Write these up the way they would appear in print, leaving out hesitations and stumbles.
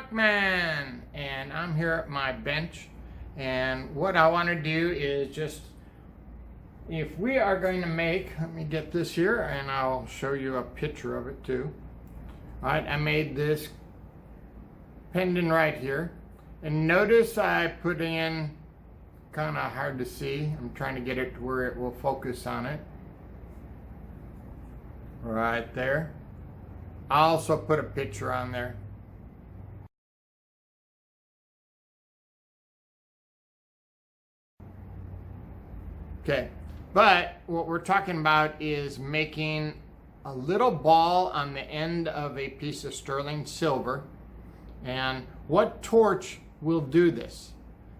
Rockman, and I'm here at my bench, and what I want to do is just, if we are going to make, let me get this here and I'll show you a picture of it too. Alright, I made this pendant right here, and notice I put in, kind of hard to see, I'm trying to get it to where it will focus on it, right there. I also put a picture on there. Okay, but what we're talking about is making a little ball on the end of a piece of sterling silver. And what torch will do this?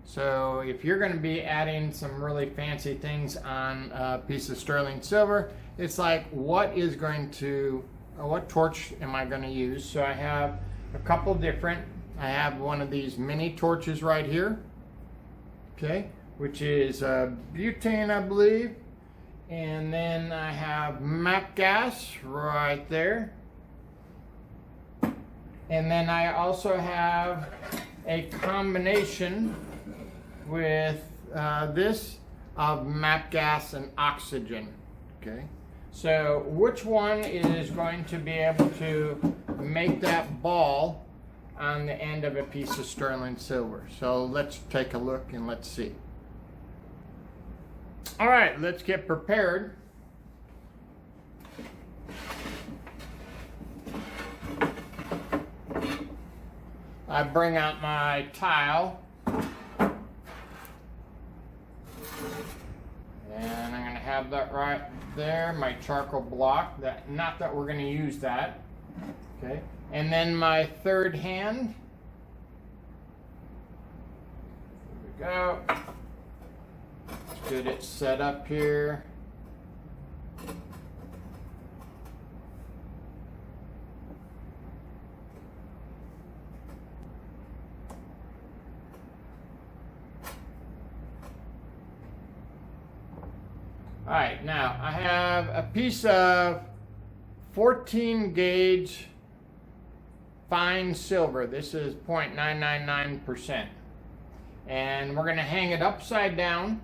So if you're going to be adding some really fancy things on a piece of sterling silver, it's like, what torch am I going to use? So I have a couple different, I have one of these mini torches right here, okay, which is butane, I believe. And then I have MAP gas right there. And then I also have a combination with this of MAP gas and oxygen. Okay, so which one is going to be able to make that ball on the end of a piece of sterling silver? So let's take a look and let's see. All right, let's get prepared. I bring out my tile, and I'm going to have that right there, my charcoal block. Not that we're going to use that. Okay, and then my third hand. There we go. Let's get it set up here. All right, now I have a piece of 14 gauge fine silver. This is 0.999%. And we're going to hang it upside down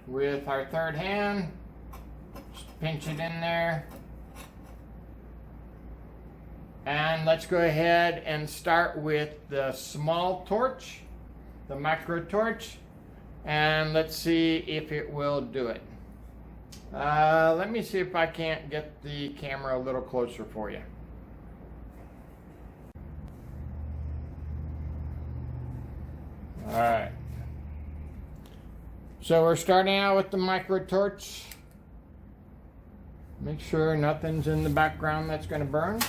with our third hand. Just pinch it in there. And let's go ahead and start with the small torch, the micro torch, and let's see if it will do it. Let me see if I can't get the camera a little closer for you. All right. So we're starting out with the micro torch. Make sure nothing's in the background that's going to burn.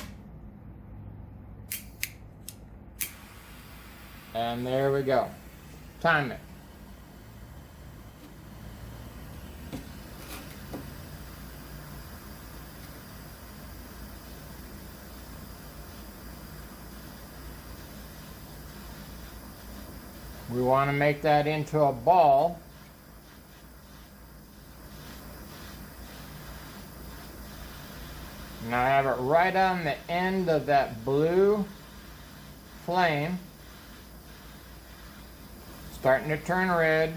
And there we go. Time it. We want to make that into a ball. And I have it right on the end of that blue flame. Starting to turn red.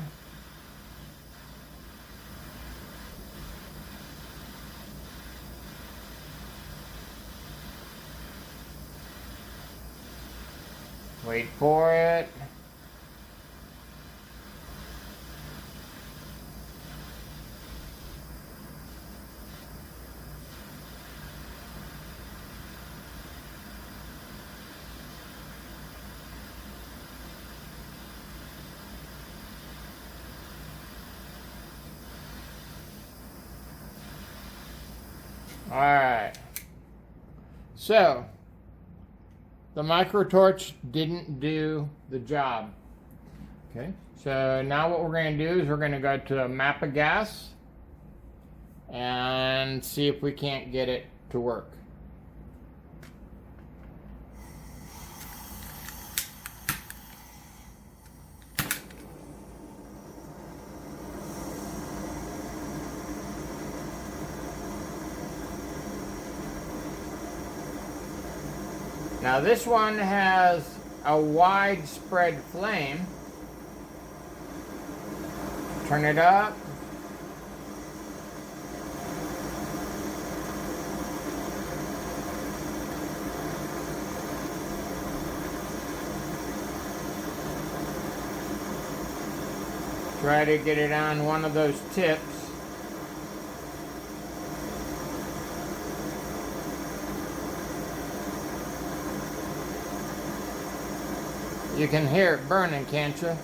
Wait for it. All right, so the micro torch didn't do the job. Okay, so now what we're going to do is we're going to go to a map of gas and see if we can't get it to work. Now this one has a widespread flame. Turn it up. Try to get it on one of those tips. You can hear it burning, can't you?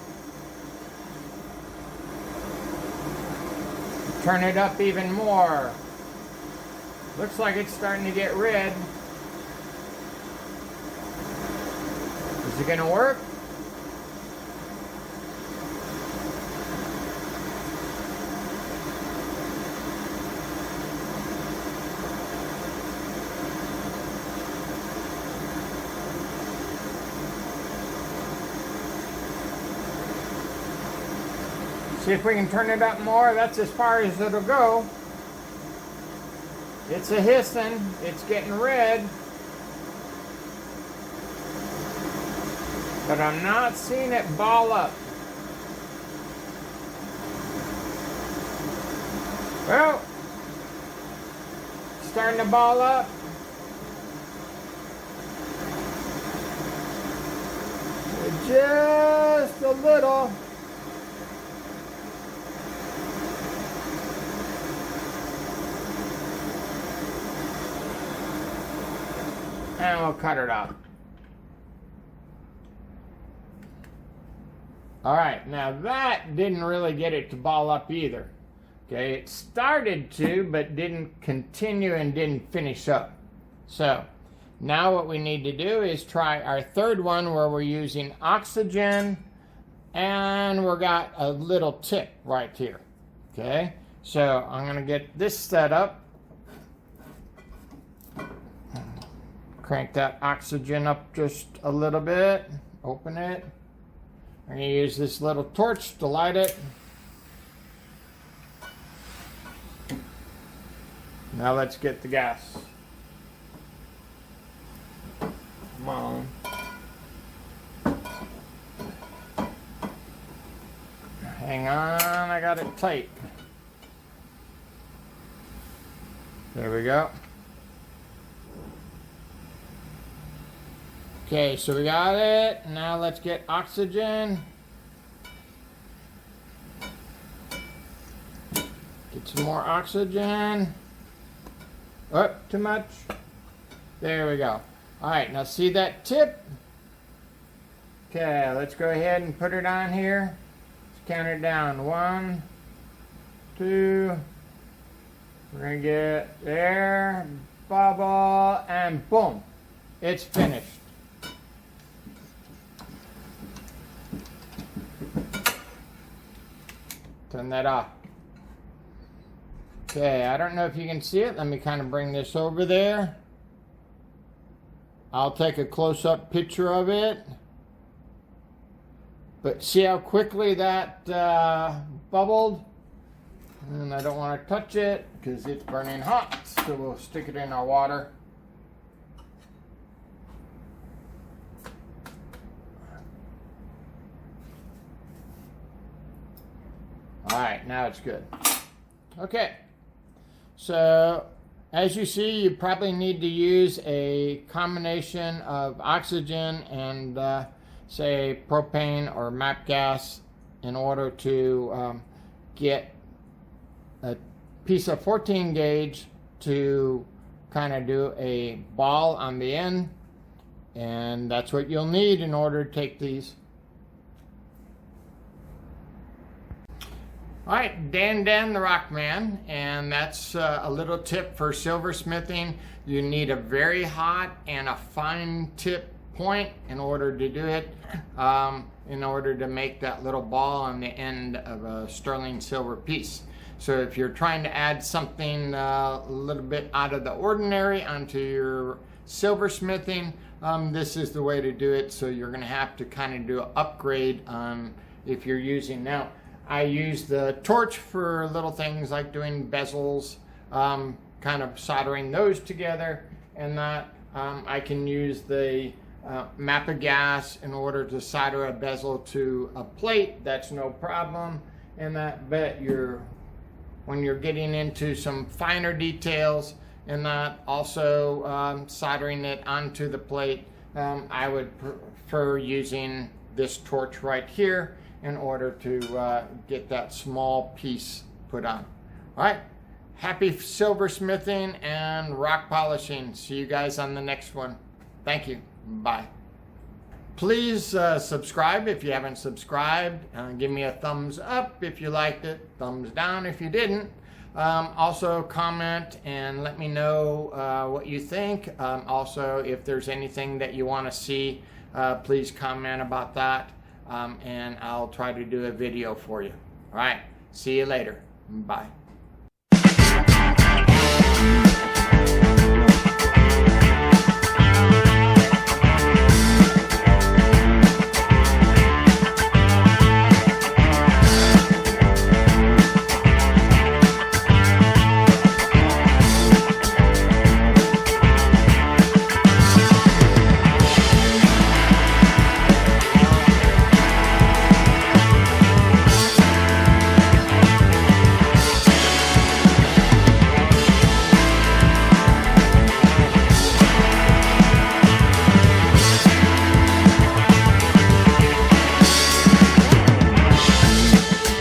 Turn it up even more. Looks like it's starting to get red. Is it gonna work? See if we can turn it up more. That's as far as it'll go. It's a hissing. It's getting red. But I'm not seeing it ball up. Well, it's starting to ball up. Just a little. And we'll cut it off. Alright, now that didn't really get it to ball up either. Okay, it started to, but didn't continue and didn't finish up. So, now what we need to do is try our third one where we're using oxygen and we got a little tip right here. Okay, so I'm going to get this set up. Crank that oxygen up just a little bit. Open it. I'm going to use this little torch to light it. Now let's get the gas. Come on. Hang on, I got it tight. There we go. Okay, so we got it. Now let's get oxygen. Get some more oxygen. Oh, too much. There we go. Alright, now see that tip? Okay, let's go ahead and put it on here. Let's count it down. 1, 2. We're going to get there. Bubble. And boom. It's finished. Turn that off. Okay, I don't know if you can see it. Let me kind of bring this over there. I'll take a close-up picture of it. But see how quickly that bubbled? And I don't want to touch it because it's burning hot. So we'll stick it in our water. Alright, now it's good. Okay, so as you see, you probably need to use a combination of oxygen and say propane or MAP gas in order to get a piece of 14 gauge to kind of do a ball on the end, and that's what you'll need in order to take these. Alright, Dan the Rock Man, and that's a little tip for silversmithing. You need a very hot and a fine tip point in order to do it, in order to make that little ball on the end of a sterling silver piece. So if you're trying to add something a little bit out of the ordinary onto your silversmithing, this is the way to do it. So you're going to have to kind of do an upgrade on if you're using now. I use the torch for little things like doing bezels, kind of soldering those together, and that I can use the map of gas in order to solder a bezel to a plate, that's no problem. And that, but when you're getting into some finer details and that, also soldering it onto the plate, I would prefer using this torch right here in order to get that small piece put on. All right, happy silversmithing and rock polishing. See you guys on the next one. Thank you. Bye. Please subscribe if you haven't subscribed. Give me a thumbs up if you liked it. Thumbs down if you didn't. Also comment and let me know what you think. Also, if there's anything that you want to see, please comment about that. And I'll try to do a video for you. All right. See you later. Bye.